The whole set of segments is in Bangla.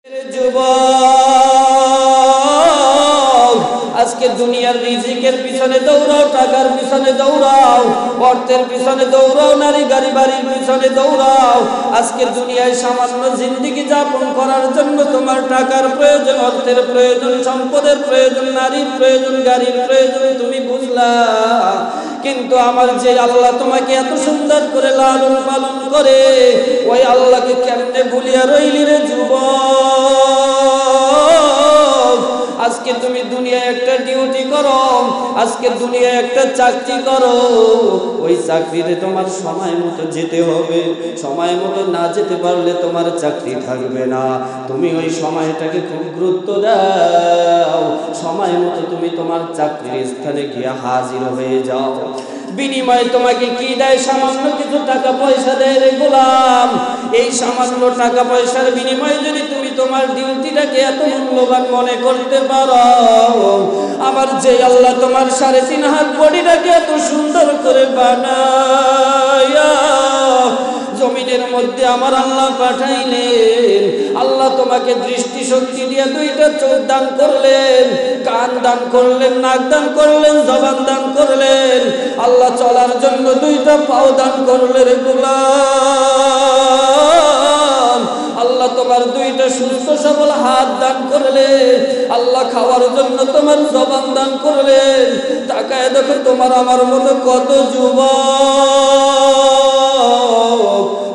যুবক, আজকে দুনিয়ার রিজিকের পিছনে দৌড়াও, টাকার পিছনে দৌড়াও, অর্থের পিছনে দৌড়াও, নারী গাড়ি বাড়ির পিছনে দৌড়াও। আজকে দুনিয়ায় সামান্য জিন্দেগি যাপন করার জন্য তোমার টাকার প্রয়োজন, অর্থের প্রয়োজন, সম্পদের প্রয়োজন, নারীর প্রয়োজন, গাড়ির প্রয়োজন, তুমি বুঝলা। কিন্তু আমার যে আল্লাহ তোমাকে এত সুন্দর করে লালন পালন করে, ওই আল্লাহকে কেমনে ভুলিয়া রইলি রে যুবক। আজকে তুমি দুনিয়ায় একটা ডিউটি করো, আজকে দুনিয়ায় একটা চাকরি করো, ওই চাকরিতে তোমার সময় মতো যেতে হবে। সময় মতো না যেতে পারলে তোমার চাকরি থাকবে না। তুমি ওই সময়টাকে খুব গুরুত্ব দাও, সময় মতো তুমি তোমার চাকরির স্থানে গিয়ে হাজির হয়ে যাও। বিনিময়ে তোমাকে কি দেয়? সামান্য কিছু টাকা পয়সা দেয় রে গোলাম। এই সামান্য টাকা পয়সার বিনিময়ে যদি তুমি তোমার ডিউটিটাকে এত মূল্যবান মনে করতে পারো, আমার যে আল্লাহ তোমার 3.5 হাত বডিটাকে এত সুন্দর করে বানায়া জমিনের মধ্যে আমার আল্লাহ পাঠাইলেন, আল্লাহ তোমাকে দৃষ্টি শক্তি দিয়ে 2টা চোখ দান করলেন, কান দান করলেন, নাক দান করলেন, জবান দান করলেন, আল্লাহ চলার জন্য 2টা পাও দান করলেন গোলাম। আল্লাহ তোমার 2টা সুস্থ সবল হাত দান করলেন, আল্লাহ খাওয়ার জন্য তোমার জবান দান করলেন। তাকায় দেখো তোমার আমার মতো কত যুবক,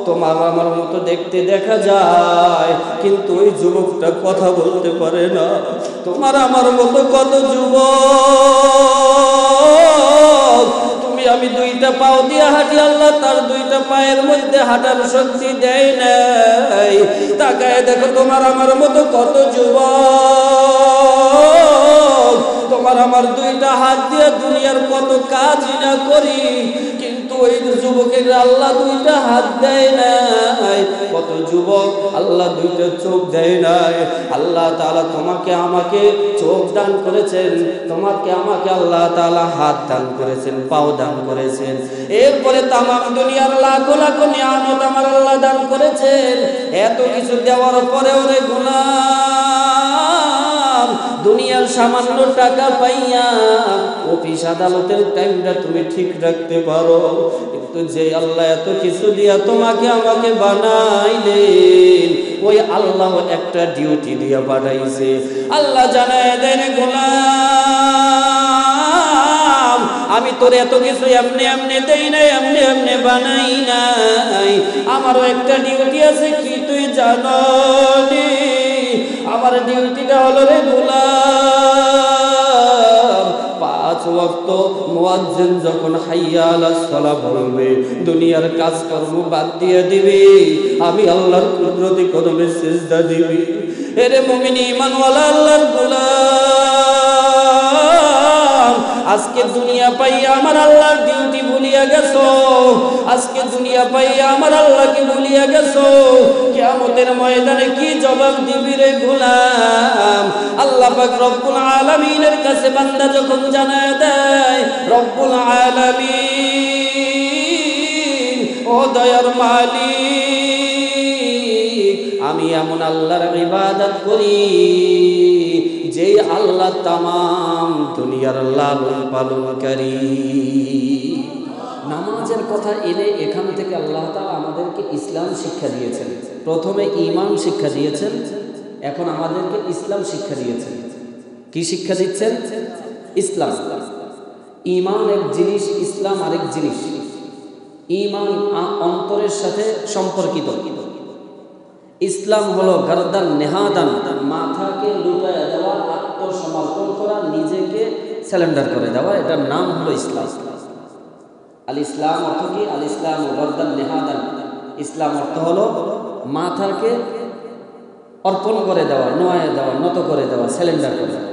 তোমার আমার মতো দেখতে দেখা যায়, কিন্তু ওই যুবকটা কথা বলতে পারে না। তোমার আমার মতো কত যুবক, তুমি আমি 2টা পাও দিয়ে হাঁটি, আল্লাহ তার 2টা পায়ের মধ্যে হাঁটার শক্তি দেয় নাই। তাকায় দেখো তোমার আমার মতো কত যুবক, তোমার আমার 2টা হাত দিয়ে দুনিয়ার কত কাজ না করি, কিন্তু ওই যুবকের আল্লাহ 2টা হাত দেয় নাই। কত যুবক আল্লাহ 2টা চোখ দেয় নাই। আল্লাহ তাআলা তোমাকে আমাকে চোখ দান করেছেন, তোমাকে আমাকে আল্লাহ তাআলা হাত দান করেছেন, পাও দান করেছেন। এরপরে তামাম দুনিয়ার লাখো লাখো নিয়ামত আমার আল্লাহ দান করেছেন। এত কিছু দেওয়ার পরেও রে গোলাম, দুনিয়ার সামান্য টাকা পাইয়া অফিস আদালতের টাইমটা তুমি ঠিক রাখতে পারো, কিন্তু যে আল্লাহ এত কিছু দিয়া তোমাকে আমাকে বানাইলেন, ওই আল্লাহ একটা ডিউটি দিয়া পাঠাইছে। আল্লাহ জানায় দেন গোলাম, আমি তোর এত কিছু এমনি এমনি দেই নাই, এমনি এমনি বানাই নাই। আমারও একটা ডিউটি আছে, কি তুই জানো? আমার ডিউটিটা হলো রে গোলাম, 5 ওয়াক্ত মুয়াজ্জিন যখন হাইয়া আলাস সালাহ বলবে, দুনিয়ার কাজকর্ম বাদ দিয়ে দিবি, আমি আল্লাহর কুদরতি কদমে সিজদা দিবি। এরে মুমিন ঈমানওয়ালা আল্লাহর গোলাম, আজকে দুনিয়া পাইয়া আমার আল্লাহর ডিউটি ভুলিয়া গেছো, আজকে দুনিয়া পাইয়া আমার আল্লাহকে ভুলিয়া গেছো। কিয়ামতের ময়দানে কি জবাব দিবি রে গোলাম? আল্লাহ পাক রব্বুল আলামিনের কাছে বান্দা যখন জানায় দেয়, রব্বুল আলামিন ও দয়ার মালিক, আমি এমন আল্লাহর ইবাদত করি যে আল্লাহ তামাম দুনিয়ার লালন পালনকারী। নামাজের কথা এনে এখান থেকে আল্লাহ তাআলা আমাদেরকে ইসলাম শিক্ষা দিয়েছেন। প্রথমে ঈমান শিক্ষা দিয়েছেন, এখন আমাদেরকে ইসলাম শিক্ষা দিয়েছেন। কি শিক্ষা দিচ্ছেন? ইসলাম। ঈমান এক জিনিস, ইসলাম আরেক জিনিস। ঈমান অন্তরের সাথে সম্পর্কিত, ইসলাম হলো গারদান নেহাদান, মাথাকে লুটায় দেওয়া, আত্মসমর্পণ করা, নিজেকে স্যালেন্ডার করে দেওয়া, এটার নাম হলো ইসলাম। আল ইসলাম অর্থ কি? আল ইসলাম গারদান নেহাদান, ইসলাম অর্থ হলো মাথাকে অর্পণ করে দেওয়া, নোয়ায় দেওয়া, নত করে দেওয়া, স্যালেন্ডার করে দেওয়া।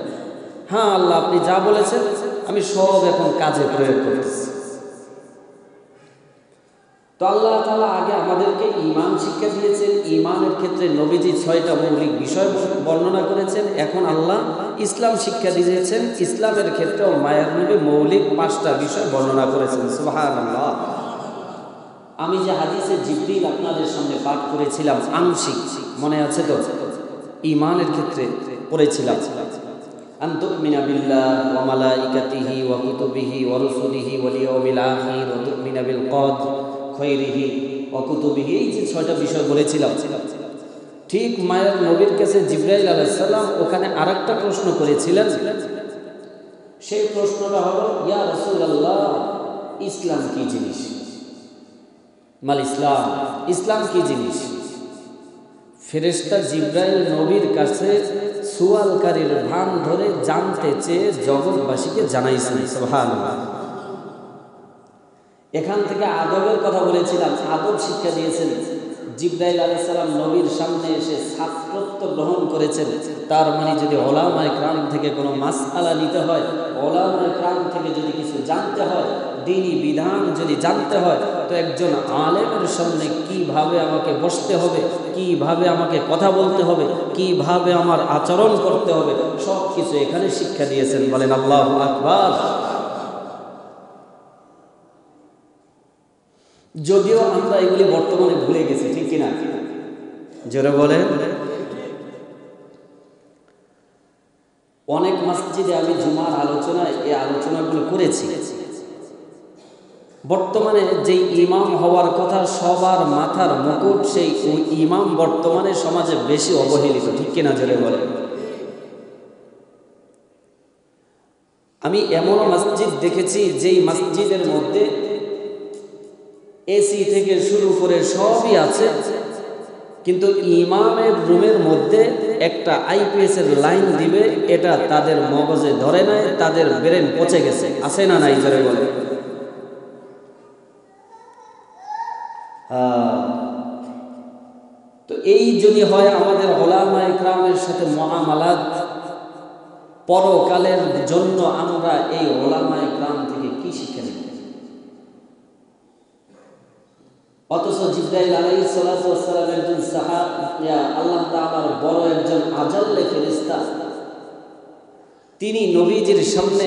হ্যাঁ আল্লাহ আপনি যা বলেছেন আমি সব এখন কাজে প্রয়োগ করতেছি। তো আল্লাহ তাআলা আগে আমাদেরকে ঈমান শিক্ষা দিয়েছেন। ঈমানের ক্ষেত্রে নবীজি 6টা মৌলিক বিষয় বর্ণনা করেছেন। এখন আল্লাহ ইসলাম শিক্ষা দিয়েছেন। ইসলামের ক্ষেত্রেও মায়ের নবী মৌলিক 5টা বিষয় বর্ণনা করেছেন। সুবহানাল্লাহ। আমি যে হাদিসে জিবরিল আপনাদের সামনে পাঠ করেছিলাম আংশিক, মনে আছে তো? ঈমানের ক্ষেত্রে পড়েছিলাম। আন তুমিনা বিল্লাহ ওয়া মালাইকাতিহি ওয়া কুতুবিহি ওয়া রুসুলিহি ওয়াল ইয়াউমিল আখির ওয়া তুমিনা বিল কদর খায়রিহি ওয়া কুতুবিহি, এই যে 6টা বিষয় বলেছিলাম। ঠিক মায়ের নবীর কাছে জিবরাইল আলাইহিস সালাম ওখানে আরেকটা প্রশ্ন করেছিলেন। সেই প্রশ্নটা হলো, ইয়া রাসূলুল্লাহ, ইসলাম কি জিনিস? মাল ইসলাম, ইসলাম কি জিনিস? ফেরেশতা জিবরাইল নবীর কাছে সুয়ালকারীর ভান ধরে জানতে চেয়ে জগৎবাসীকে জানাইছেন। সুবহানাল্লাহ। এখান থেকে আদবের কথা বলেছিলাম, আদব শিক্ষা দিয়েছেন। জিবরাইল আলাইহিস সালাম নবীর সামনে এসে ছাত্রত্ব গ্রহণ করেছেন। তার মানে যদি উলামায়ে কেরাম থেকে কোনো মাসআলা নিতে হয়, উলামায়ে কেরাম থেকে যদি কিছু জানতে হয়, দ্বীনি বিধান যদি জানতে হয়, তো একজন আলেমের সামনে কিভাবে আমাকে বসতে হবে, কিভাবে আমাকে কথা বলতে হবে, কিভাবে আমার আচরণ করতে হবে, সব কিছু এখানে শিক্ষা দিয়েছেন। বলেন আল্লাহু আকবার। যদিও আমরা এগুলি বর্তমানে ভুলে গেছি, ঠিক কিনা? জোরে বলেন। অনেক মসজিদে আমি জুমার আলোচনায় এই আলোচনাগুলো করেছি। বর্তমানে যেই ইমাম হওয়ার কথা সবার মাথার মুকুট, সেই ইমাম বর্তমানে সমাজে বেশি অবহেলিত, ঠিক কিনা? জোরে বলেন। আমি এমন মসজিদ দেখেছি যেই মসজিদের মধ্যে এসি থেকে শুরু করে সবই আছে, কিন্তু ইমামের রুমের মধ্যে একটা আইপিএস এর লাইন দিবে, এটা তাদের মগজে ধরে নাই, তাদের ব্রেন পচে গেছে। আছে না নাই? জোরে বলে। তো এই যদি হয় আমাদের উলামায়ে কেরামের সাথে মুআমালাত, পরকালের জন্য আমরা এই উলামায়ে কেরাম থেকে কি শিক্ষা নিব? অথচ জিবরাইল আলাইহিস সালাতু ওয়াস সালাম একজন সাহাবী, আল্লাহ তাআলার বড় একজন আজাল্লে ফেরেশতা, তিনি নবীজির সামনে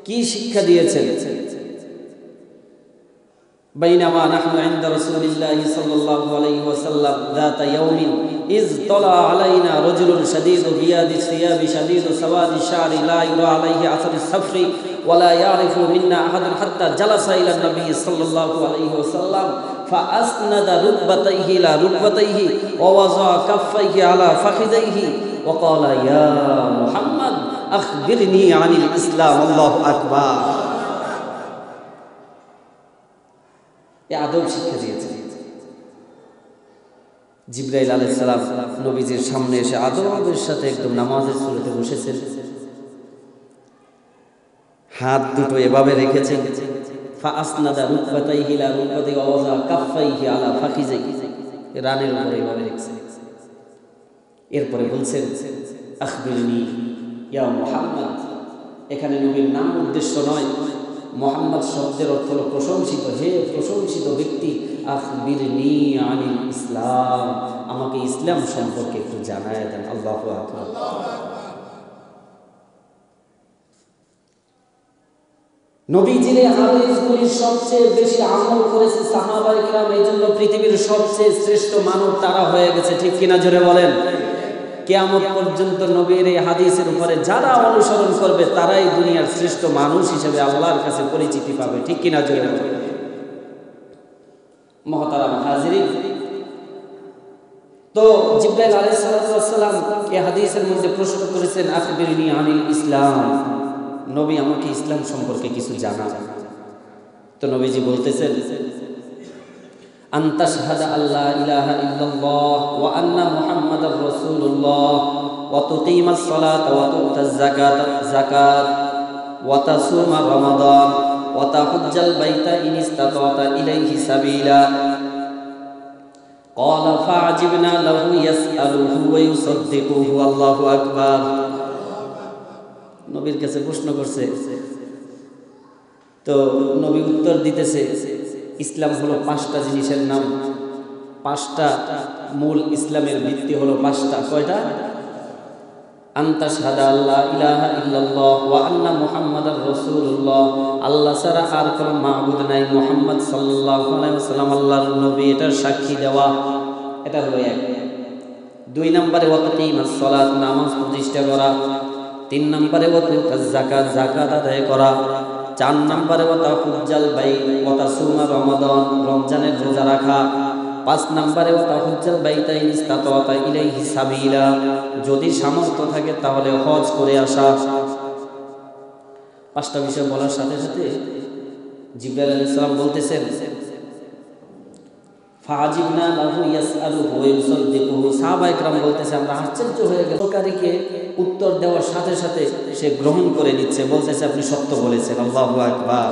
কি শিক্ষা দিয়েছেন? বাইনামা নাহনু ইনদা রাসূলিল্লাহি সাল্লাল্লাহু আলাইহি ওয়াসাল্লাম যাতা ইয়াউমিন ইয তালা আলাইনা রাজুলুন শাদীদু বিয়াদি সিয়াবি শাদীদু সাওয়াদি শারি লা ইউরা আলাইহি আসারুস সাফরি ওয়া লা ইয়ারিফু মিন্না আহাদুন হাত্তা জালাসা ইলা নবী সাল্লাল্লাহু আলাইহি ওয়াসাল্লাম ফাআসনাদা রুকবাতাইহি ইলা রুকবাতাইহি ওয়া ওয়াযা কাফাইহি আলা ফাখিদাইহি ওয়া ক্বালা ইয়া মুহাম্মদ আখবিরনি আনিল ইসলাম। আল্লাহু আকবার। এই আদব শিক্ষা দিয়েছে জিবরাইল আলাইহিস সালাম। নবীজির সামনে এসে আদবের সাথে একদম নামাজের সুরতে বসেছেন, হাত দুটো এভাবে রেখেছেন। ফাআসনাদা রুকবাতাইহি ইলা রুকবাতাইহি ওয়া ওয়াযা কাফাইহি আলা ফাখিযাইহি, রানের উপরে এভাবে রেখেছেন। এরপরে বলছেন আখবিরনি ইয়া মুহাম্মদ। এখানে নবীর নাম উদ্দেশ্য নয়, মুহাম্মদ শব্দের অর্থ হলো প্রশংসিত। হে প্রশংসিত ব্যক্তি, আখবিরনি আনিল ইসলাম, আমাকে ইসলাম সম্পর্কে একটু জানায় দেন। আল্লাহু আকবার। নবীজির হাদিসগুলি সবচেয়ে বেশি আমল করেছে সাহাবায়ে কেরাম, এই জন্য পৃথিবীর সবচেয়ে শ্রেষ্ঠ মানব তারা হয়ে গেছে, ঠিক কিনা? জোরে বলেন। কিয়ামত পর্যন্ত নবীর এই হাদিসের উপরে যারা অনুসরণ করবে তারাই দুনিয়ার শ্রেষ্ঠ মানুষ হিসেবে আল্লাহর কাছে পরিচিতি পাবে, ঠিক কিনা? জোরে বলেন। মুহতারাম হাজিরিন, তো জিবরাইল আলাইহিস সালাম এই হাদিসের মধ্যে প্রশ্ন করেছেন আখবিরনি আনিল ইসলাম, নবী আমাকে ইসলাম সম্পর্কে কিছু জানা। তো নবীজি বলতেছেন আনতা শাহাদা আল্লা ইলাহা ইল্লাল্লাহ ওয়া আন্না মুহাম্মাদার রাসূলুল্লাহ ওয়া তুকিমাস সালাতা ওয়া তু'তাজ যাকাত ওয়া তাসুমা রমাদান ওয়া তাহুজ্জাল বাইতা ইন ইসতাতা ইলাইহি সাবিলা। ক্বালা ফাআজিবনা লাহু ইয়াসআলুহু ওয়া ইউসাদ্দিকুহু। আল্লাহু আকবার। নবীর কাছে প্রশ্ন করছে, তো নবী উত্তর দিতেছে ইসলাম হলো 5টা জিনিসের নাম, 5টা মূল ইসলামের ভিত্তি হলো 5টা। কয়টা? আনতা শাহাদা আল্লা ইলাহা ইল্লাল্লাহ ওয়া আন্না মুহাম্মাদার রাসূলুল্লাহ, আল্লাহ ছাড়া আর কোনো মাবুদ নাই, মুহাম্মদ সাল্লাল্লাহু আলাইহি ওয়াসাল্লাম আল্লাহর নবী, এটার সাক্ষী দেওয়া। এটা হলো এক। 2 নম্বরে ওয়াকিমাস সালাত, নামাজ প্রতিষ্ঠা করা। 3 নম্বরে ওয়াতুকাজ যাকাত, যাকাত আদায় করা। 4 নম্বরে ওয়াতাহুজ্জাল বাইত, ওয়াতাসুমা রমাদান, রমজানের রোজা রাখা। 5 নম্বরে ওয়াতাহুজ্জাল বাইতাইন ইসতাতাতা ইলাইহি সাবিলা, যদি সামর্থ্য থাকে তাহলে হজ করে আসা। 5টা বিষয় বলার সাথে সাথে জিবরাইল আলাইহিস সালাম বলতেছেন, ফাজিবনা লাহু ইয়াসআলুহু ওয়া ইউসাদ্দিকুহু। সাহাবায়ে কেরাম বলতেছে আমরা আশ্চর্য হয়ে গেলাম, সরকারকে উত্তর দেওয়ার সাথে সাথে সে গ্রহণ করে নিচ্ছে, বলতেছে আপনি সত্য বলেছেন। আল্লাহু আকবার,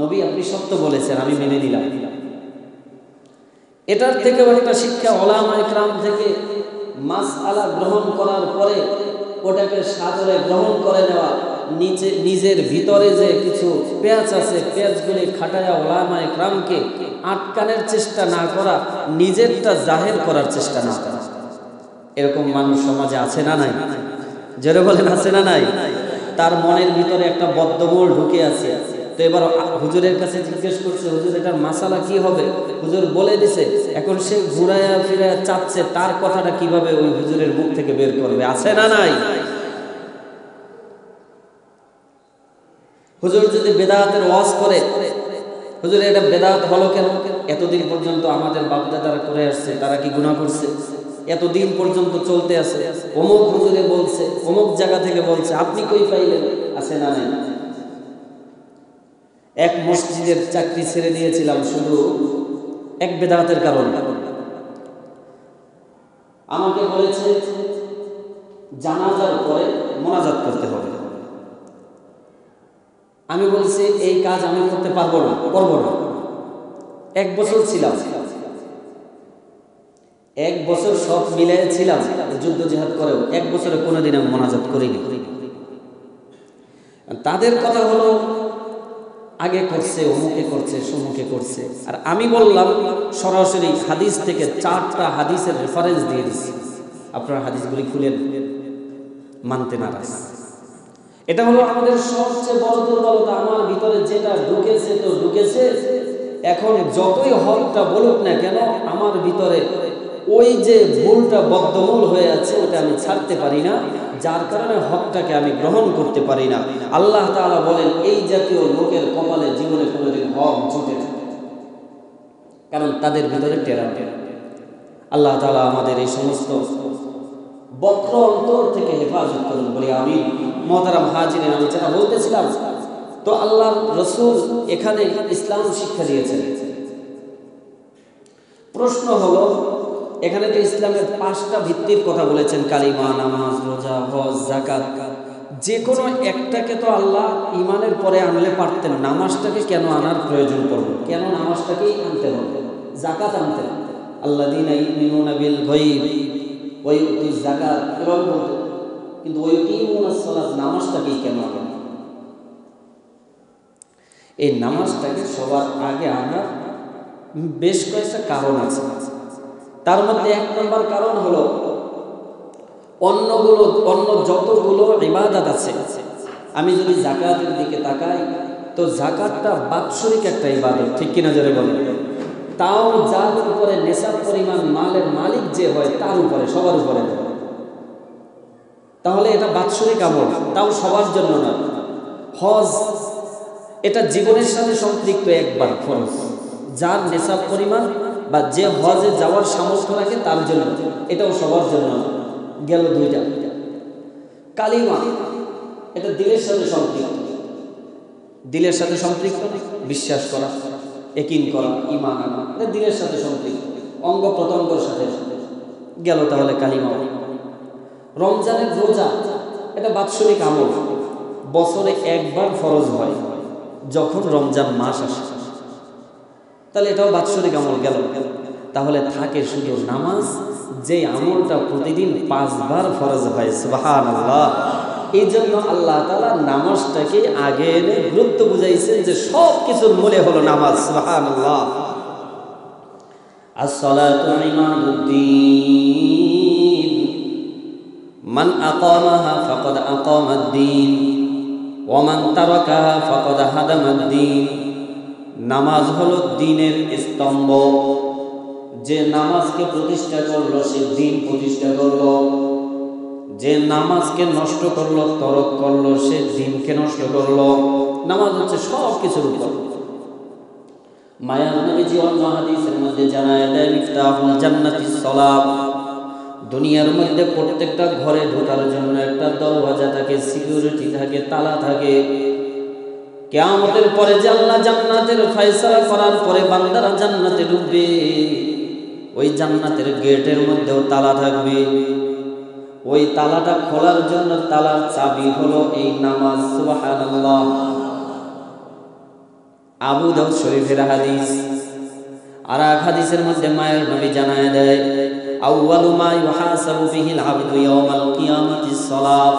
নবী আপনি সত্য বলেছেন, আমি মেনে নিলাম। এটার থেকেও একটা শিক্ষা, উলামায়ে কেরাম থেকে মাসআলা গ্রহণ করার পরে ওটাকে সাদরে গ্রহণ করে নেওয়া, নিজের ভিতরে যে কিছু পেঁয়াজ আছে পেঁয়াজগুলি খাটায়া উলামায়ে কেরামকে আটকানোর চেষ্টা না করা, নিজেরটা জাহের করার চেষ্টা না করা। এরকম মানুষ সমাজে আছে না নাই? জোরে বলেন আছে না নাই? তার মনের ভিতরে একটা বদ্ধমূল ঢুকে আছে। তো এবার হুজুরের কাছে জিজ্ঞেস করছে, হুজুর এটার মাসালা কি হবে? হুজুর বলে দিছে, এখন সে ঘুরায়া ফিরায়া চাচ্ছে তার কথাটা কিভাবে ওই হুজুরের মুখ থেকে বের করবে। আছে না নাই? হুজুর যদি বেদাতের ওয়াজ করে, হুজুর এটা বেদাত হলো কেন? এতদিন পর্যন্ত আমাদের বাপদাদারা করে আসছে, তারা কি গুনাহ করছে? এতদিন পর্যন্ত চলতে আছে, অমুক হুজুরে বলছে, অমুক জায়গা থেকে বলছে, আপনি কই পাইলেন? আছে না নাই? এক মসজিদের চাকরি ছেড়ে দিয়েছিলাম শুধু এক বেদাতের কারণে। আমাকে বলেছে জানাজার পরে মোনাজাত করতে হবে। আমি বলছি এই কাজ আমি করতে পারবো না, করবো না। 1 বছর ছিলাম, 1 বছর সব মিলাই ছিলাম, যুদ্ধ জিহাদ করেও 1 বছরে কোনোদিন আমি মোনাজাত করিনি। তাদের কথা হলো আগে করছে, অমুকে করছে, সমুকে করছে। আর আমি বললাম সরাসরি হাদিস থেকে 4টা হাদিসের রেফারেন্স দিয়ে দিচ্ছি, আপনারা হাদিসগুলি খুলেন, মানতে নারাজ। এটা হলো আমাদের সবচেয়ে বড় দুর্বলতা। আমার ভিতরে যেটা ঢুকেছে তো ঢুকেছে, এখন যতই হকটা বলুক না কেন, আমার ভিতরে ওই যে ভুলটা বদ্ধমূল হয়ে আছে ওটা আমি ছাড়তে পারি না, যার কারণে হকটাকে আমি গ্রহণ করতে পারি না। আল্লাহ তাআলা বলেন এই জাতীয় লোকের কপালে জীবনে কোনোদিন হক জুটে না, কারণ তাদের ভিতরে টেরা। আল্লাহ তাআলা আমাদের এই সমস্ত বক্র অন্তর থেকে হেফাজত করুন, বলি আমি। মুহতারাম হাজিরিন, আমি যেটা বলতেছিলাম, তো আল্লাহর রাসূল এখানে ইসলাম শিক্ষা দিয়েছেন। প্রশ্ন হলো, এখানে তো ইসলামের 5টা ভিত্তির কথা বলেছেন, কালিমা, নামাজ, রোজা, হজ, যাকাত। যে কোনো একটাকে তো আল্লাহ ঈমানের পরে আনলে পারতেন, নামাজটাকে কেন আনার প্রয়োজন পড়বে? কেন নামাজটাকেই আনতে হবে, যাকাত আনতে হবে? আল্লাযীনা ইউমিনুনা বিল গায়ব ওয়া ইউতুজ যাকাত এভাবে বলতেন, কিন্তু ওয়া ইউকিমুনাস সালাত নামাজটাকেই কেন আনলেন? এই নামাজটাকে সবার আগে আনার বেশ কয়েকটা কারণ আছে। তার মধ্যে 1 নম্বর কারণ হলো অন্য যতগুলো ইবাদত আছে, আমি যদি যাকাতের দিকে তাকাই তো যাকাতটা বাৎসরিক একটা ইবাদত, ঠিক কিনা জোরে বলেন? তাও যার উপরে নেশাব পরিমাণ মালের মালিক যে হয় তার উপরে, সবার উপরে। তাহলে এটা বাৎসরিক আমল, তাও সবার জন্য না। হজ এটা জীবনের সাথে সম্পৃক্ত একবার ফরজ, যার নেশাব পরিমাণ বা যে হজে যাওয়ার সামর্থ্য রাখে তার জন্য, এটাও সবার জন্য গেল 2টা। কালিমা এটা দিলের সাথে সম্পৃক্ত, দিলের সাথে সম্পৃক্ত, বিশ্বাস করা, ইয়াকিন করা, ঈমান আনা, এটা দিলের সাথে সম্পৃক্ত, অঙ্গ প্রত্যঙ্গের সাথে গেল, তাহলে কালিমা। রমজানের রোজা এটা বাৎসরিক আমল, বছরে একবার ফরজ হয় যখন রমজান মাস আসে, তাহলে এটাও বাৎসরিক আমল গেল। তাহলে থাকে শুধু নামাজ, যে আমলটা প্রতিদিন 5 বার ফরজ হয়। সুবহানাল্লাহ। এই জন্য আল্লাহ তাআলা নামাজটাকে আগে এনে গুরুত্ব বুঝাইছেন যে সব কিছুর মূলে হলো নামাজ। সুবহানাল্লাহ। as-salatu imaduddin মান আকামাহা ফাকাদ আকামাদ-দ্বীন ওয়া মান তারাকাহা ফাকাদ হাদামাদ-দ্বীন। নামাজ হলো দ্বীনের স্তম্ভ, যে নামাজকে প্রতিষ্ঠা করলো সে দিন প্রতিষ্ঠা করলো, যে নামাজকে নষ্ট করলো তরক করলো সে দিনকে নষ্ট করলো। নামাজ হচ্ছে সব কিছুর উপর। মায়ার নবীজি অন্য হাদিসের মধ্যে জানায় দেয় মিফতাহুল জান্নাতিস সালাত, দুনিয়ার মধ্যে প্রত্যেকটা ঘরে ঢোকার জন্য একটা দরওয়াজা থাকে, সিকিউরিটি থাকে, তালা থাকে। কিয়ামতের পরে যে আল্লাহ জান্নাতের ফয়সালা করার পরে বান্দারা জান্নাতে ঢুকবে, ওই জান্নাতের গেটের মধ্যেও তালা থাকবে। ওই তালাটা খোলার জন্য তালার চাবি হলো এই নামাজ। সুবহানাল্লাহ। আবু দাউদ শরীফের হাদিস। আর এক হাদিসের মধ্যে মায়ের নবী জানায় দেয় আউয়ালু মা ইউহাসাবু বিহিল আবদু ইয়াউমাল কিয়ামাতিস সালাত,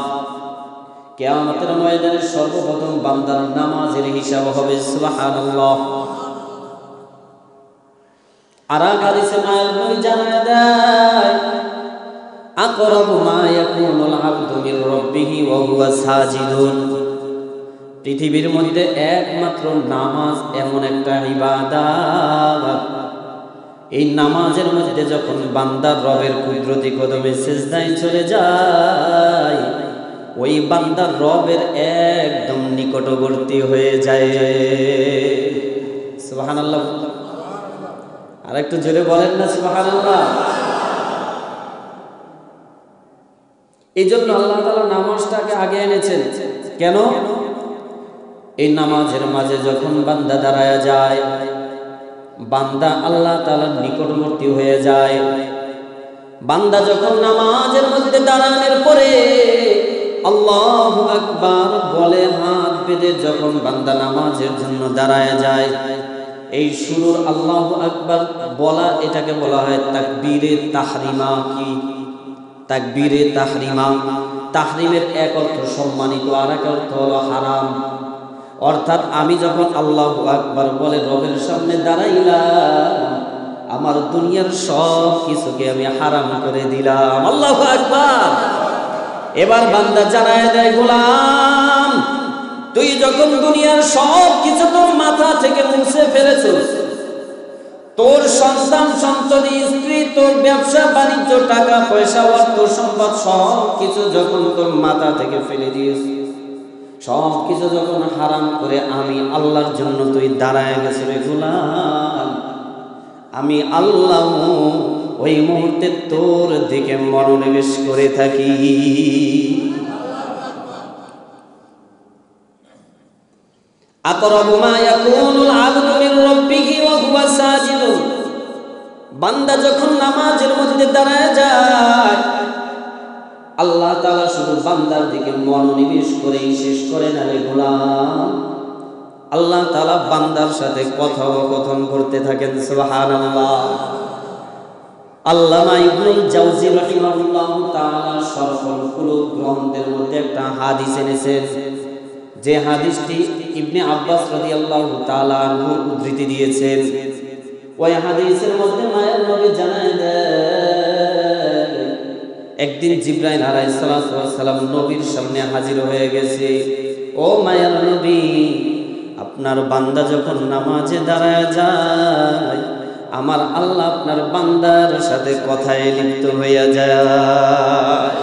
কিয়ামতের ময়দানে সর্বপ্রথম বান্দার নামাজের হিসাব হবে। সুবহানাল্লাহ। আর এক হাদিসে মায়ের নবী জানায় দেয় আকরাবু মা ইয়াকুনুল আবদু মির রাব্বিহি ওয়া হুয়া সাজিদুন, পৃথিবীর মধ্যে একমাত্র নামাজ এমন একটা ইবাদত, এই নামাজের মধ্যে যখন বান্দার রবের কুদরতি কদমে সিজদায় চলে যায়, ওই বান্দার রবের একদম নিকটবর্তী হয়ে যায়। সুবহানাল্লাহ। আর একটু জোরে বলেন না সুবহানাল্লাহ। এই জন্য আল্লাহ তাআলা নামাজটাকে আগে এনেছেন। কেন? এই নামাজের মাঝে যখন বান্দা দাঁড়ায় যায়, বান্দা আল্লাহ তাআলার নিকটবর্তী হয়ে যায়। বান্দা যখন নামাজের মধ্যে দাঁড়ানোর পরে আল্লাহু আকবার বলে হাত বেঁধে যখন বান্দা নামাজের জন্য দাঁড়ায় যায়, এই শুরুর আল্লাহু আকবার বলা এটাকে বলা হয় তাকবীরে তাহরিমা। কি তাকবীরে তাহরিমা? তাহরিমের এক অর্থ সম্মানিত, আর এক অর্থ হলো হারাম। অর্থাৎ আমি যখন আল্লাহু আকবার বলে রবের সামনে দাঁড়াইলাম, আমার দুনিয়ার সব কিছুকে আমি হারাম করে দিলাম। আল্লাহু আকবার। এবার বান্দা জানায় দেয় গোলাম, তুই যখন দুনিয়ার সব কিছু তোর মাথা থেকে মুছে ফেলেছিস, তোর সন্তান সন্ততি, স্ত্রী, তোর ব্যবসা বাণিজ্য, টাকা পয়সা, অর্থ সম্পদ সব কিছু যখন তোর মাথা থেকে ফেলে দিয়েছিস, সব কিছু যখন হারাম করে আমি আল্লাহর জন্য তুই দাঁড়ায় গেছিস রে গোলাম, আমি আল্লাহ ওই মুহূর্তে তোর দিকে মনোনিবেশ করে থাকি। আকরাবু মা ইয়াকুনুল আবদু মির রাব্বিহি ওয়া হুয়া সাজিদুন, বান্দা যখন নামাজের মধ্যে দাঁড়ায় যায়, আল্লাহ তাআলা শুধু বান্দার দিকে মনোনিবেশ করেই শেষ করে না রে গোলাম, আল্লাহ তাআলা বান্দার সাথে কথোপকথন করতে থাকেন। সুবহানাল্লাহ। আল্লামা ইবনুল জাওজি রাহিমাহুল্লাহু তাআলা শরহুল কুলুব গ্রন্থের মধ্যে একটা হাদিস এনেছেন, যে হাদিসটি ইবনে আব্বাস রাদিয়াল্লাহু তাআলা আনহু উদ্ধৃতি দিয়েছেন। ওই হাদিসের মধ্যে মায়ের নবী জানায় দেয় একদিন জিবরাইল আলাইহিস সালাম নবীর সামনে হাজির হয়ে গেছে। ও মায়ের নবী, আপনার বান্দা যখন নামাজে দাঁড়ায় যায়, আমার আল্লাহ আপনার বান্দার সাথে কথায় লিপ্ত হইয়া যায়।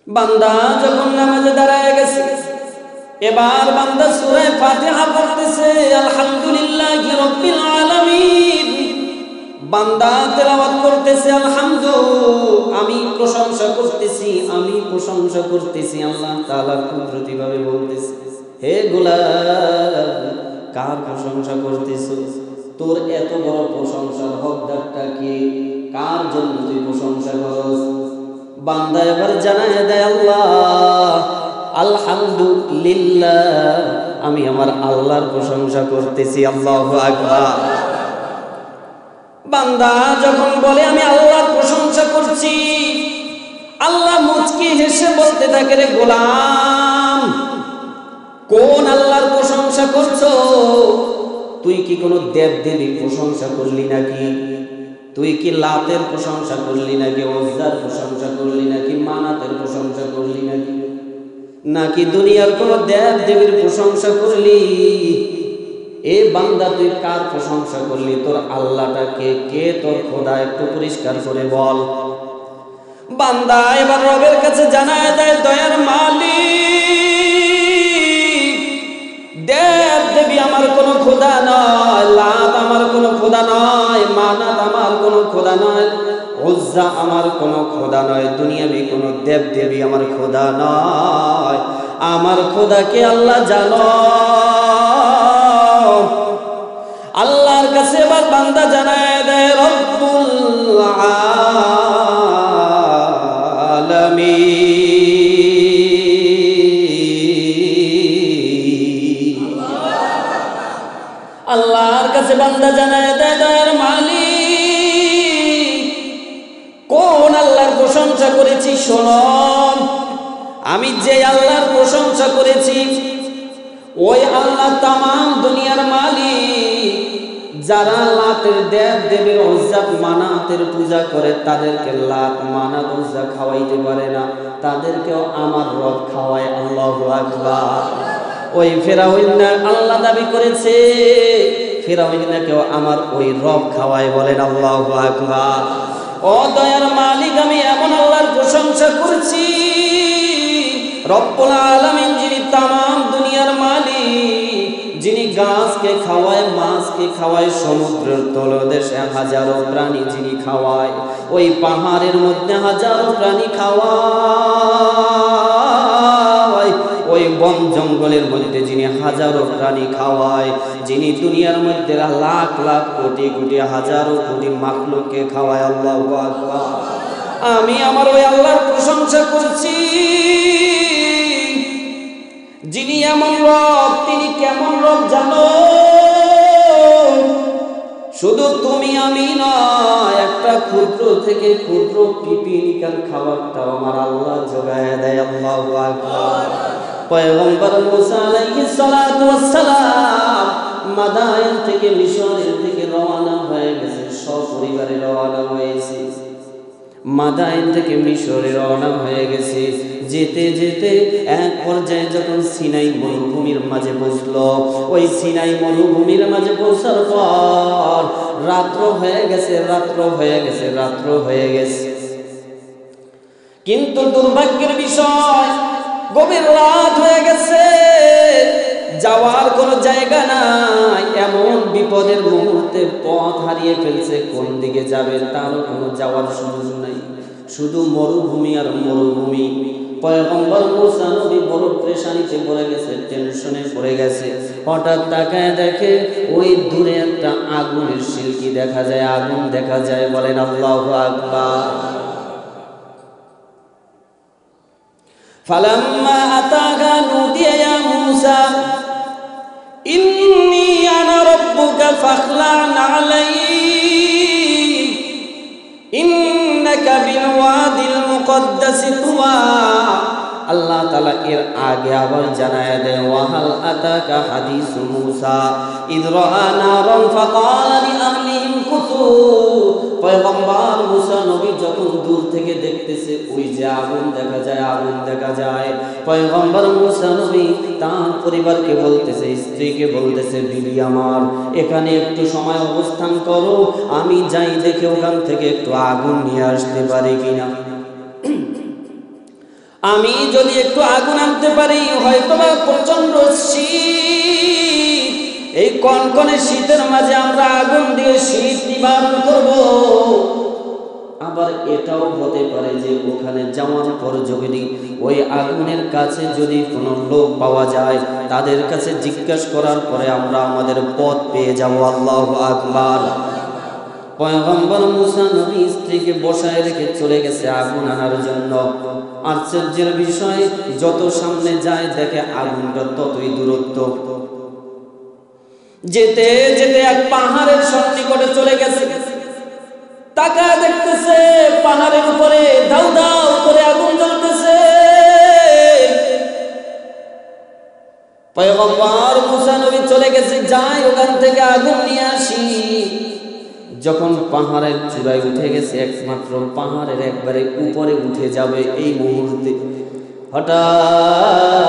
বান্দা যখন নামাজে দাঁড়ায় গেছে, এবার বান্দা সূরা ফাতিহা পড়তেছে, আলহামদুলিল্লাহি রাব্বিল আলামিন। বান্দা তেলাওয়াত করতেছে, আলহামদু, আমি প্রশংসা করতেছি, আমি প্রশংসা করতেছি। আল্লাহ তাআলা কুদরতি ভাবে বলতেছে, হে গোলাম, কার প্রশংসা করতেছ? তোর এত বড় প্রশংসার হকদারটা কে? কার জন্য তুই প্রশংসা করস? বান্দা এবার জানায় দেয়, আল্লাহ, আলহামদুলিল্লাহ, আমি আমার আল্লাহর প্রশংসা করতেছি। আল্লাহু আকবার। বান্দা যখন বলে আমি আল্লাহর প্রশংসা করছি, আল্লাহ মুচকি হেসে বলতে থাকে, রে গোলাম, কোন আল্লাহর প্রশংসা করছো? তুই কি কোনো দেব দেবীর প্রশংসা করলি নাকি? তুই কি লাতের প্রশংসা করলি নাকি? উজ্জার প্রশংসা করলি নাকি? মানাতের প্রশংসা করলি নাকি? দুনিয়ার কোন দেব দেবীর প্রশংসা করলি? এ বান্দা তুই কার প্রশংসা করলি? তোর আল্লাহটাকে কে? তোর খোদা একটু পরিষ্কার করে বল। বান্দা এবার রবের কাছে জানায় দেয়, দয়ার মালিক, দেব দেবী আমার কোনো খোদা নয়, লাত আমার কোনো খোদা নয়, মানাত আমার কোনো খোদা নয়, উজ্জা আমার কোনো খোদা নয়, দুনিয়াবি কোনো দেব দেবী আমার খোদা নয়। আমার খোদাকে আল্লাহ জানো। আল্লাহর কাছে এবার বান্দা জানায় দেয়, রব্বুল আলামিন। আল্লাহর কাছে বান্দা জানায় দেয়, দয়ার মালিক, কোন আল্লাহর প্রশংসা করেছি শোনো। আমি যে আল্লাহর প্রশংসা করেছি ওই আল্লাহ তামাম দুনিয়ার মালিক। যারা লাতের দেব দেবীর উজ্জা মানাতের পূজা করে তাদেরকে লাত মানাত উজ্জা খাওয়াইতে পারে না, তাদেরকেও আমার রব খাওয়ায়। আল্লাহু আকবার। ওই ফিরআউন আল্লাহ দাবি করেছে, ফিরআউনকেও আমার ওই রব খাওয়ায়। বলেন আল্লাহু আকবার। ও দয়ার মালিক, আমি এমন আল্লাহর প্রশংসা করছি, রব্বুল আলামিন, যিনি তামাম দুনিয়ার মালিক, যিনি গাছকে খাওয়ায়, মাছকে খাওয়ায়, সমুদ্রের তলদেশে হাজারো প্রাণী যিনি খাওয়ায়, ওই পাহাড়ের মধ্যে হাজারো প্রাণী খাওয়ায়, ওই বন জঙ্গলের মধ্যে যিনি হাজারো প্রাণী খাওয়ায়, যিনি দুনিয়ার মধ্যে লাখ লাখ কোটি কোটি হাজারো কোটি মাখলুককে খাওয়ায়। আল্লাহু আকবার। আমি আমার ওই আল্লাহর প্রশংসা করছি, যিনি এমন রব। তিনি কেমন রব জানো? শুধু তুমি আমি নয়, একটা ক্ষুদ্র থেকে ক্ষুদ্র পিপিলিকার খাবারটাও আমার আল্লাহ জোগায় দেয়। আল্লাহু আকবার। পয়গম্বর মুসা আলাইহিস সালাতু ওয়াস সালাম মাদায়েন থেকে, মিশরের থেকে রওনা হয়ে গেছে, সপরিবারে রওনা হয়েছে। মাদায়েন থেকে মিশরে রওনা হয়ে গেছে। যেতে যেতে এক পর্যায়ে যখন সিনাই মরুভূমির মাঝে পৌঁছলো, ওই সিনাই মরুভূমির মাঝে পৌঁছার পর রাত্র হয়ে গেছে, রাত্র হয়ে গেছে, রাত্র হয়ে গেছে। কিন্তু দুর্ভাগ্যের বিষয়, গভীর রাত হয়ে গেছে, যাওয়ার কোনো জায়গা নাই। এমন বিপদের মুহূর্তে পথ হারিয়ে ফেলছে, কোন দিকে যাবে তারও কোনো যাওয়ার সুযোগ নাই, শুধু মরুভূমি আর মরুভূমি। পয়গম্বর মুসা নবী বড় পেরেশানিতে পড়ে গেছে, টেনশনে পড়ে গেছে। হঠাৎ তাকায় দেখে ওই দূরে একটা আগুনের শিলকি দেখা যায়, আগুন দেখা যায়। বলেন আল্লাহু আকবার। ফালাম্মা আতাগা নুদিয়া ইয়া মুসা ইন্নী আনা রাব্বুকা ফাখলা'ন আলাইক ইন্নাকা বিল ওয়াদিল মুকদ্দাসি তুওয়া। আল্লাহ তাআলা এর আগে আবার জানায় দেয়, ওয়াহাল আতাকা হাদিসু মুসা ইয রাআ নারান ফাকালা লিআহলিহিম কুতু। পয়গম্বর মুসা নবী যখন দূর থেকে দেখতেছে ওই যে আগুন দেখা যায়, আগুন দেখা যায়, পয়গম্বর মুসা নবী তার পরিবারকে বলতেছে, স্ত্রীকে বলতেছে, বিবি আমার, এখানে একটু সময় অবস্থান করো, আমি যাই দেখে ওখান থেকে একটু আগুন নিয়ে আসতে পারি কিনা। আমি যদি একটু আগুন আনতে পারি, হয়তোবা প্রচন্ড শীত, এই কনকনে শীতের মাঝে আমরা আগুন দিয়ে শীত নিবারণ করব। আবার এটাও হতে পারে যে ওখানে যাওয়ার পর যদি ওই আগুনের কাছে যদি কোনো লোক পাওয়া যায়, তাদের কাছে জিজ্ঞাসা করার পরে আমরা আমাদের পথ পেয়ে যাব। আল্লাহু আকবার। পয়গম্বর মুসা নবী স্ত্রীকে বসায় রেখে চলে গেছে আগুন আনার জন্য। আশ্চর্যের বিষয়, যত সামনে যায় দেখে আগুনটা ততই দূরত্ব। যেতে যেতে এক পাহাড়ের সন্নিকটে চলে গেছে। তাকায় দেখতেছে পাহাড়ের উপরে দাউ দাউ করে আগুন জ্বলতেছে। পয়গম্বর মুসা নবী চলে গেছে, যাই ওখান থেকে আগুন নিয়ে আসি। যখন পাহাড়ের চূড়ায় উঠে গেছে, একমাত্র পাহাড়ের একবারে উপরে উঠে যাবে, এই মুহূর্তে হঠাৎ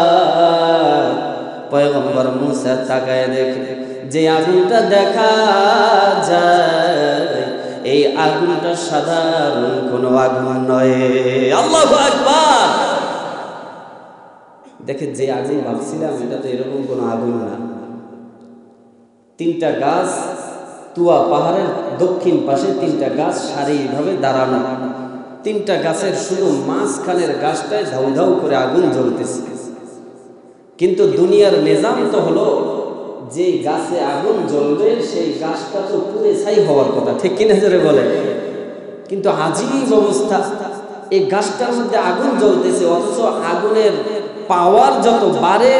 পয়গম্বর মুসা তাকায় দেখে যে আগুনটা দেখা যায় এই আগুনটা সাধারণ কোনো আগুন নয়। আল্লাহু আকবার। দেখেন যে আগুন ভাবছিলাম এটা তো এরকম কোনো আগুন না। তিনটা গাছ, তুয়া পাহাড়ের দক্ষিণ পাশে তিনটা গাছ সারিভাবে দাঁড়ানো, তিনটা গাছের শুধু মাঝখানের গাছটায় ধাউ ধাউ করে আগুন জ্বলতেছে। কিন্তু দুনিয়ার নিজাম তো হলো যে গাছে আগুন জ্বলবে সেই গাছটা তো পুড়ে ছাই হওয়ার কথা, ঠিক কিনা জোরে বলে? কিন্তু আজীব অবস্থা, এই গাছটার মধ্যে আগুন জ্বলতেছে, অথচ আগুনের পাওয়ার যত বাড়ে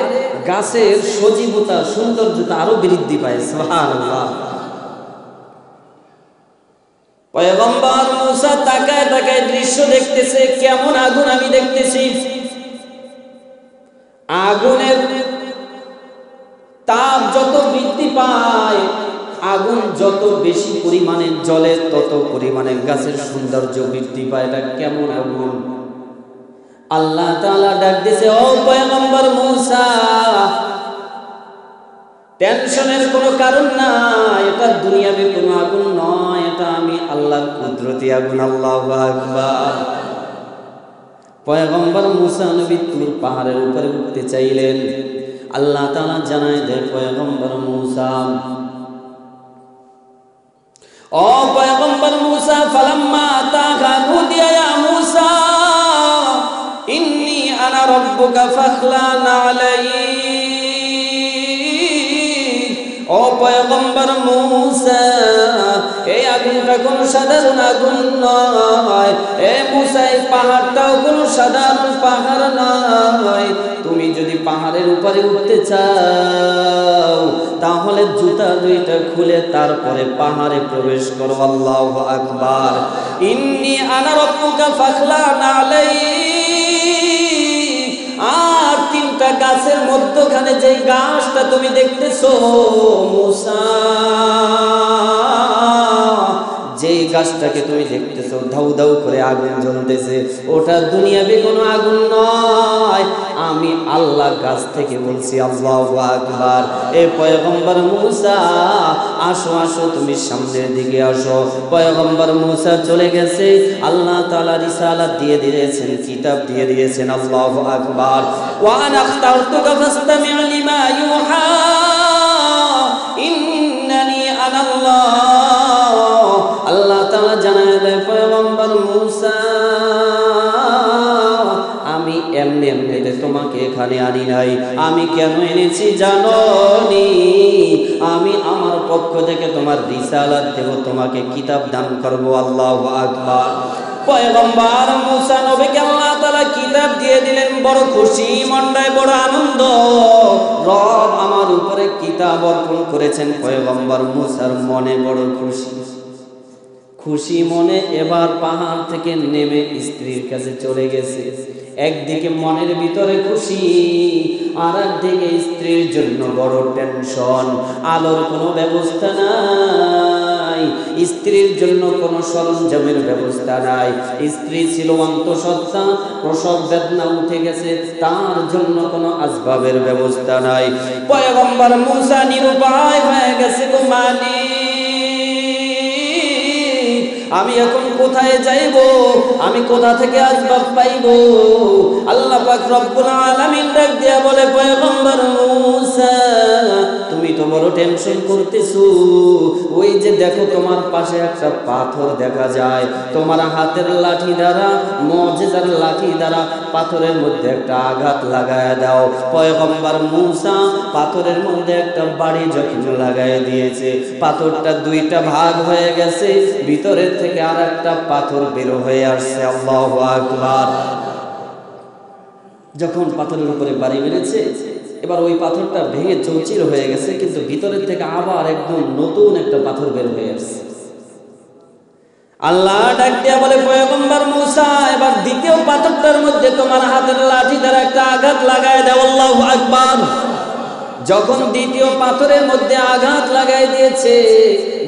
গাছের সজীবতা সৌন্দর্যতা আরো বৃদ্ধি পায়। সুবহানাল্লাহ। পয়গম্বর মুসা তাকায় তাকায় দৃশ্য দেখতেছে, কেমন আগুন আমি দেখতেছি। আগুনের তাপ যত বৃদ্ধি পায়, আগুন যত বেশি পরিমাণে জ্বলে তত পরিমাণে গাছের সৌন্দর্য বৃদ্ধি পায়। এটা কেমন আগুন? আল্লাহ তাআলা ডাক দিয়েছে, ও পয়গম্বর মুসা, টেনশনের কোনো কারণ নাই, এটা দুনিয়াবি কোনো আগুন নয়, এটা আমি আল্লাহর কুদরতি আগুন। আল্লাহু আকবার। পয়গম্বর মুসা নবী তুর পাহাড়ের উপরে উঠতে চাইলেন। আল্লাহ তাআলা জানায় দেয়, পয়গম্বর মুসা, ও পয়গম্বর মুসা, ফালাম্মা আতাকা নুদিয়া ইয়া মুসা ইন্নী আনা রাব্বুকা ফাখলান আলাইক। ও পয়গম্বর মুসা, এই আগুনটা কোনো সাধারণ আগুন নয়। এ মুসা, এই পাহাড়টাও কোনো সাধারণ পাহাড় নয়। তুমি যদি পাহাড়ের উপরে উঠতে চাও তাহলে জুতা দুইটা খুলে তারপরে পাহাড়ে প্রবেশ করো। আল্লাহু আকবার। ইন্নী আনা রাব্বুকা ফাখলান আলাইক। আর তিনটা গাছের মধ্যখানে যে গাছটা তুমি দেখতেছো মুসা, যেই গাছটাকে তুমি দেখতেছো ধাউ ধাউ করে আগুন জ্বলতেছে, ওটা দুনিয়াবি কোনো আগুন নয়, আমি আল্লাহ গাছ থেকে বলছি। আল্লাহু আকবার। এ পয়গম্বর মুসা, আসো আসো, তুমি সামনের দিকে আসো। পয়গম্বর মুসা চলে গেছে। আল্লাহ তাআলা রিসালাত দিয়ে দিয়েছেন, কিতাব দিয়ে দিয়েছেন। আল্লাহু আকবার। ওয়া আনা আখতারতুকা ফাসতামি' লিমা ইউহা ইন্নানি আনাল্লাহ। আল্লাহ তাআলা জানায় দেয়, পয়গম্বর মুসা, আমি এমনি এমনিতে তোমাকে এখানে আনি নাই। আমি কেন এনেছি জানোনি? আমি আমার পক্ষ থেকে তোমার রিসালাত দেব, তোমাকে কিতাব দান করব। আল্লাহু আকবার। পয়গম্বর মুসা নবীকে আল্লাহ তাআলা কিতাব দিয়ে দিলেন। বড় খুশি, মনটায় বড় আনন্দ। রব আমার উপরে কিতাব অর্পণ করেছেন। পয়গম্বর মুসার মনে বড় খুশি। খুশি মনে এবার পাহাড় থেকে নেমে স্ত্রীর কাছে চলে গেছে। একদিকে মনের ভিতরে খুশি, আর একদিকে স্ত্রীর জন্য বড় টেনশন। আলোর কোনো ব্যবস্থা নাই, স্ত্রীর জন্য কোনো সরঞ্জামের ব্যবস্থা নাই। স্ত্রী ছিল অন্তঃসত্ত্বা, প্রসব বেদনা উঠে গেছে, তার জন্য কোনো আসবাবের ব্যবস্থা নাই। পয়গম্বর মুসা নিরুপায় হয়ে গেছে। গো মালিক, আমি এখন কোথায় যাইব? আমি কোথা থেকে আসবাব পাইব? আল্লাহ পাক রব্বুল আলামিন ডাক দিয়া বলে, পয়গম্বর মুসা, তুমি তো বড় টেনশন করতেছো। ওই যে দেখো তোমার পাশে একটা পাথর দেখা যায়, তোমার হাতের লাঠি দ্বারা, মুজিজার লাঠি দ্বারা পাথরের মধ্যে একটা আঘাত লাগায় দাও। পয়গম্বর মুসা পাথরের মধ্যে একটা বাড়ি যখন লাগায় দিয়েছে, পাথরটা দুইটা ভাগ হয়ে গেছে, ভিতরের থেকে আর একটা পাথর বের হয়ে আসছে। আল্লাহু আকবার। যখন পাথরের উপরে বাড়ি মেরেছে, এবার ওই পাথরটা ভেঙে চৌচির হয়ে গেছে, কিন্তু ভিতরের থেকে আবার একদম নতুন একটা পাথর বের হয়ে আসছে। আল্লাহ ডাক দিয়া বলে, পয়গম্বর মুসা, এবার দ্বিতীয় পাথরটার মধ্যে তোমার হাতের লাঠি দ্বারা একটা আঘাত লাগায় দাও। আল্লাহু আকবার। যখন দ্বিতীয় পাথরের মধ্যে আঘাত লাগাই দিয়েছে,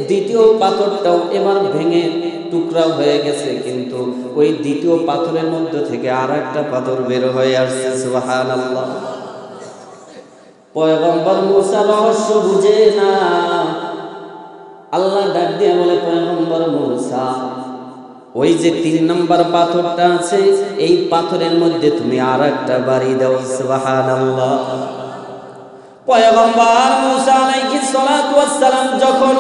দ্বিতীয় পাথরটাও এবার ভেঙে টুকরা হয়ে গেছে, কিন্তু ওই দ্বিতীয় পাথরের মধ্যে থেকে আর একটা পাথর বের হয়ে আসছে। সুবহানাল্লাহ। পয়গম্বর মুসা রহস্য বুঝে না। আল্লাহ ডাক দিয়ে বলে, পয়গম্বর মুসা, ওই যে 3 নম্বর পাথরটা আছে, এই পাথরের মধ্যে তুমি আর একটা বাড়ি দাও। সুবহানাল্লাহ। পয়গম্বর মুসা আলাইহিস সালাতু ওয়াস সালাম যখন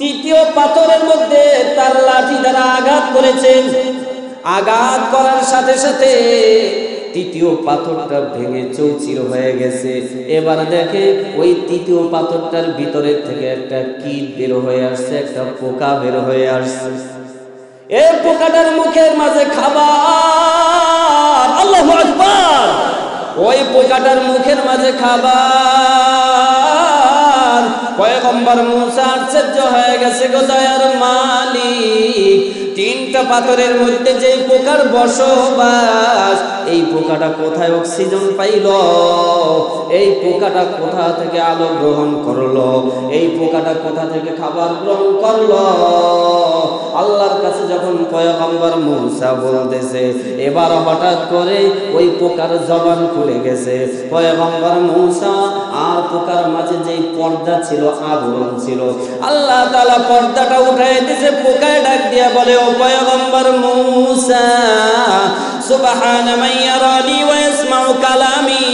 3য় পাথরের মধ্যে তার লাঠি দ্বারা আঘাত করেছেন, আঘাত করার সাথে সাথে 3য় পাথরটা ভেঙে চৌচির হয়ে গেছে। এবার দেখে ওই 3য় পাথরটার ভিতরের থেকে একটা কীট বের হয়ে আসছে, একটা পোকা বের হয়ে আসছে। এই পোকাটার মুখের মাঝে খাবার। আল্লাহু আকবার। ওই পোকাটার মুখের মাঝে খাবার। পয়গম্বর মুসা আশ্চর্য হয়ে গেছে, গো দয়ার মালিক, 3টা পাথরের মধ্যে যে পোকার বসবাস, এই পোকাটা কোথায় অক্সিজেন পাইল? এই পোকাটা কোথা থেকে আলো গ্রহণ করলো? এই পোকাটা কোথা থেকে খাবার গ্রহণ করলো? আল্লাহর কাছে যখন পয়গম্বর মুসা বলতেছে, এবার হঠাৎ করে ওই পোকার জবান খুলে গেছে। পয়গম্বর মুসা আর পোকার মাঝে যেই পর্দা ছিল, আবরণ ছিল, আল্লাহ তাআলা পর্দাটা উঠায় দিয়েছে। পোকায় ডাক দিয়া বলে, ও পয়গম্বর মুসা, সুবহান মান ইয়ারানি ওয়া ইয়াসমাউ কালামি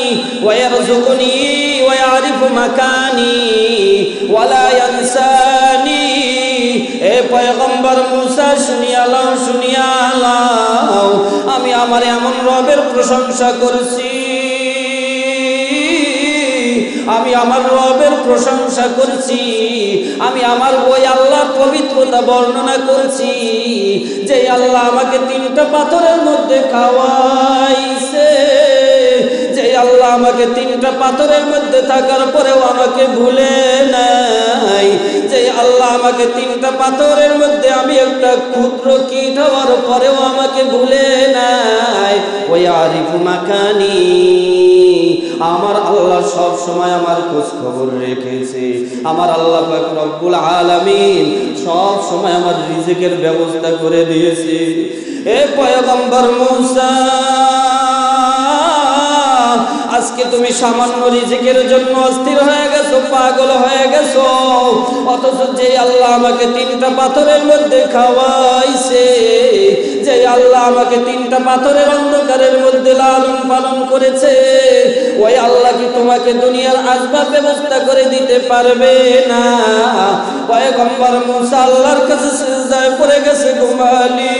ওয়া ইয়ারযুকুনি ওয়া ইয়ারিফু মাকানি ওয়া লা ইয়ানসানি। এ পয়গম্বর মুসা, শুনিয়া লাও, শুনিয়া লাও, আমি আমার এমন রবের প্রশংসা করছি, আমি আমার রবের প্রশংসা করছি, আমি আমার ওই আল্লাহর পবিত্রতা বর্ণনা করছি, যে আল্লাহ আমাকে 3টা পাথরের মধ্যে খাওয়াইছে, যে আল্লাহ আমাকে 3টা পাথরের মধ্যে থাকার পরেও আমাকে ভুলে নাই, যে আল্লাহ আমাকে 3টা পাথরের মধ্যে আমি একটা ক্ষুদ্র কীট হওয়ার পরেও আমাকে ভুলে নাই। ওই আরিফু মাকানি, আমার আল্লাহ সব সময় আমার খোঁজ খবর রেখেছে। আমার আল্লাহ পাক রব্বুল আলামিন সব সময় আমার রিজিকের ব্যবস্থা করে দিয়েছে। এ পয়গম্বর মুসা, আজকে তুমি সামান্য রিজিকের জন্য অস্থির হয়ে গেছো, পাগল হয়ে গেছো, অথচ যে আল্লাহ আমাকে 3টা পাথরের মধ্যে খাওয়াইছে, যে আল্লাহ আমাকে 3টা পাথরের অন্ধকারের মধ্যে লালন পালন করেছে, ওই আল্লাহ কি তোমাকে দুনিয়ার আসবাব ব্যবস্থা করে দিতে পারবে না? পয়গম্বর মুসা আল্লাহর কাছে সিজদায় পড়ে গেছে, ঘুমালি,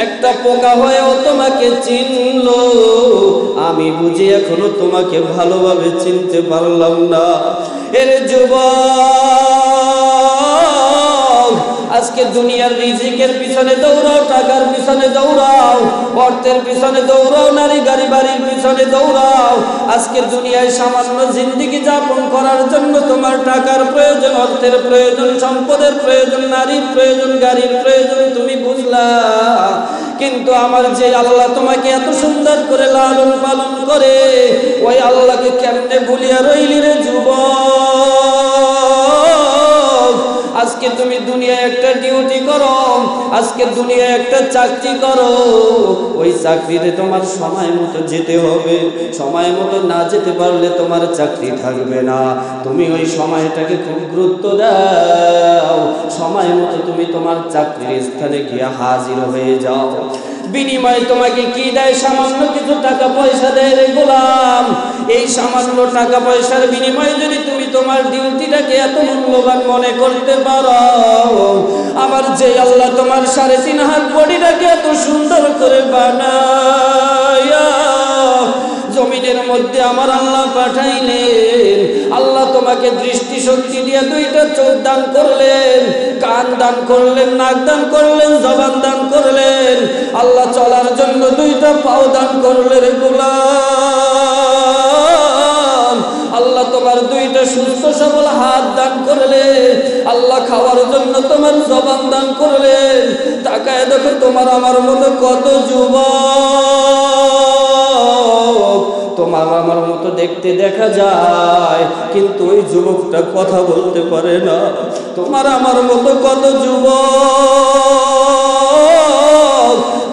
একটা পোকা হয়েও তোমাকে চিনলো, আমি বুঝি এখনো তোমাকে ভালোভাবে চিনতে পারলাম না। এর যুবক, আজকে দুনিয়ার রিজিকের পিছনে দৌড়াও, টাকার পিছনে দৌড়াও, অর্থের পিছনে দৌড়াও, নারী গাড়ি বাড়ির পিছনে দৌড়াও। আজকে দুনিয়ায় সামান্য জিন্দেগি যাপন করার জন্য তোমার টাকার প্রয়োজন, অর্থের প্রয়োজন, সম্পদের প্রয়োজন, নারীর প্রয়োজন, গাড়ির প্রয়োজন, তুমি বুঝলা। কিন্তু আমার যে আল্লাহ তোমাকে এত সুন্দর করে লালন পালন করে, ওই আল্লাহকে কেমনে ভুলিয়া রইলি রে যুবক? আজকে তুমি দুনিয়ায় একটা ডিউটি করো, আজকে দুনিয়ায় একটা চাকরি করো, ওই চাকরিতে তোমার সময় মতো যেতে হবে। সময় মতো না যেতে পারলে তোমার চাকরি থাকবে না। তুমি ওই সময়টাকে খুব গুরুত্ব দাও, সময় মতো তুমি তোমার চাকরির স্থানে গিয়ে হাজির হয়ে যাও। বিনিময়ে তোমাকে কি দেয়? সামান্য কিছু টাকা পয়সা দেয় রে গোলাম। এই সামান্য টাকা পয়সার বিনিময়ে যদি তুমি তোমার ডিউটিটাকে এত মূল্যবান মনে করতে পারো, আমার যে আল্লাহ তোমার 3.5 হাত বডিটাকে এত সুন্দর করে বানায়া জমিনের মধ্যে আমার আল্লাহ পাঠাইলেন, আল্লাহ তোমাকে দৃষ্টি শক্তি দিয়ে 2টা চোখ দান করলেন, কান দান করলেন, নাক দান করলেন, জবান দান করলেন, আল্লাহ চলার জন্য 2টা পাও দান করলেন গোলাম। আল্লাহ তোমার 2টা সুস্থ সবল হাত দান করলেন, আল্লাহ খাওয়ার জন্য তোমার জবান দান করলেন। তাকায় দেখো তোমার আমার মতো কত যুবক, তোমার আমার মতো দেখতে দেখা যায়, কিন্তু ওই যুবকটা কথা বলতে পারে না। তোমার আমার মতো কত যুবক,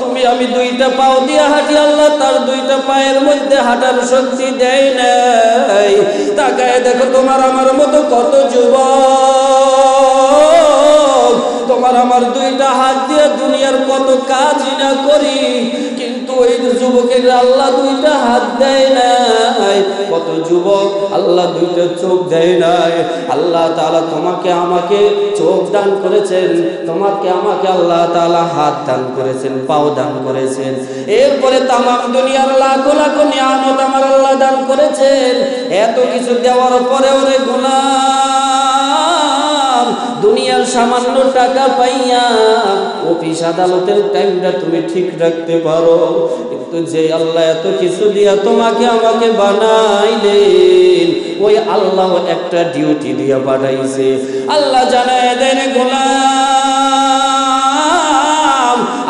তুমি আমি 2টা পাও দিয়ে হাঁটি, আল্লাহ তার 2টা পায়ের মধ্যে হাঁটার শক্তি দেয় নাই। তাকায় দেখো তোমার আমার মতো কত যুবক, তোমার আমার দুইটা হাত দিয়ে দুনিয়ার কত কাজই না করি, কিন্তু ওই যুবকের আল্লাহ দুইটা হাত দেয় নাই। কত যুবক আল্লাহ দুইটা চোখ দেয় নাই। আল্লাহ তাআলা তোমাকে আমাকে চোখ দান করেছেন, তোমাকে আমাকে আল্লাহ তাআলা হাত দান করেছেন, পাও দান করেছেন। এরপরে তামাম দুনিয়ার লাখো লাখো নিয়ামত আমার আল্লাহ দান করেছেন। এত কিছু দেওয়ার পরেও রে গোলাম, দুনিয়ার সামান্য টাকা পাইয়া অফিস আদালতের টাইমটা তুমি ঠিক রাখতে পারো, কিন্তু যে আল্লাহ এত কিছু দিয়া তোমাকে আমাকে বানাইলেন, ওই আল্লাহ একটা ডিউটি দিয়া পাঠাইছে। আল্লাহ জানায় দেন গোলাম,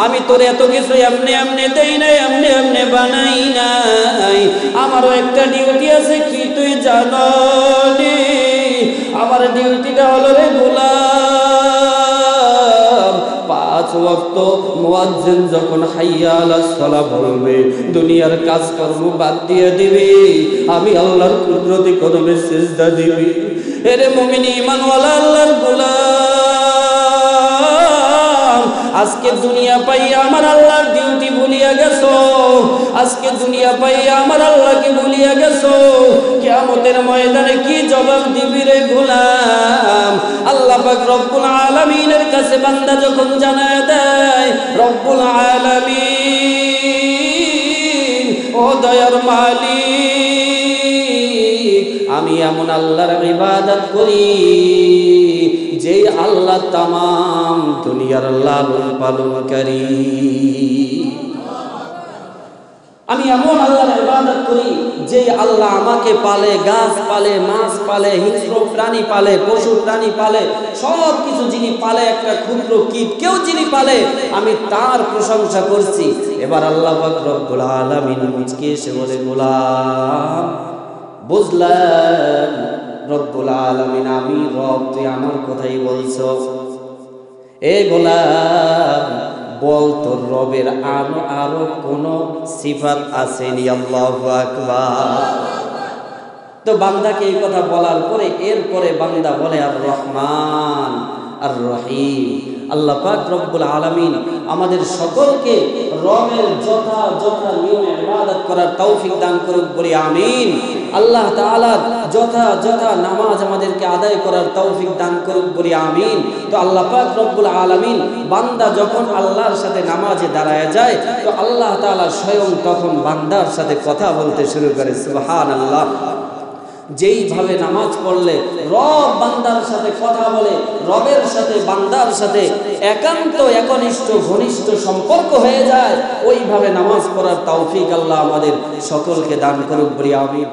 আমি তোর এত কিছু এমনি এমনি দেই নাই, এমনি এমনি বানাই নাই। আমারও একটা ডিউটি আছে, কি তুই জানো? আমার ডিউটিটা হলো রে গোলাম, 5 ওয়াক্ত মুয়াজ্জিন যখন হাইয়া আলাস সালাহ বলবে, দুনিয়ার কাজকর্ম বাদ দিয়ে দিবি, আমি আল্লাহর কুদরতি কদমে সিজদা দিবি। এরে মুমিন ঈমানওয়ালা আল্লাহর গোলাম, আজকে দুনিয়া পাইয়া আমার আল্লাহর ডিউটি ভুলিয়া গেছো, আজকে দুনিয়া পাইয়া আমার আল্লাহকে ভুলিয়া গেছো। কিয়ামতের ময়দানে কি জবাব দিবি রে গোলাম? আল্লাহ পাক রব্বুল আলামিনের কাছে বান্দা যখন জানায় দেয়, রব্বুল আলামিন ও দয়ার মালিক, আমি এমন আল্লাহর ইবাদত করি যে আল্লাহ তামাম দুনিয়ার লালন পালনকারী। আমি এমন আল্লাহর ইবাদত করি যে আল্লাহ আমাকে পালে, গাছ পালে, মাছ পালে, হিংস্র প্রাণী পালে, পশু প্রাণী পালে, সব কিছু যিনি পালে, একটা ক্ষুদ্র কীট কেউ যিনি পালে, আমি তার প্রশংসা করছি। এবার আল্লাহ পাক রব্বুল আলামিন নিজকে এসে বলে, গোলাম বুঝলাম রব্বুল আলামিন আমি রব, তুই আমার কথাই বলছো। এ গোলাম বল তোর রবের আরো কোন সিফাত আসেনি? আল্লাহু আকবার। তো বান্দাকে এই কথা বলার পরে এরপরে বান্দা বলে আর রহমান আর রহিম। আল্লাহ পাক রব্বুল আলামিন আমাদের সকলকে রবের যথাযথ নিয়মে ইবাদত করার তৌফিক দান করুক, বলি আমিন। আল্লাহ তাআলা যথাযথ নামাজ আমাদেরকে আদায় করার তৌফিক দান করুক, বলি আমিন। তো আল্লাহ পাক রব্বুল আলামিন বান্দা যখন আল্লাহর সাথে নামাজে দাঁড়ায় যায়, তো আল্লাহ তাআলা স্বয়ং তখন বান্দার সাথে কথা বলতে শুরু করে। সুবহানাল্লাহ। যেইভাবে নামাজ পড়লে রব বান্দার সাথে কথা বলে, রবের সাথে বান্দার সাথে একান্ত একনিষ্ঠ ঘনিষ্ঠ সম্পর্ক হয়ে যায়, ওইভাবে নামাজ পড়ার তৌফিক আল্লাহ আমাদের সকলকে দান করুক, বলি আমিন।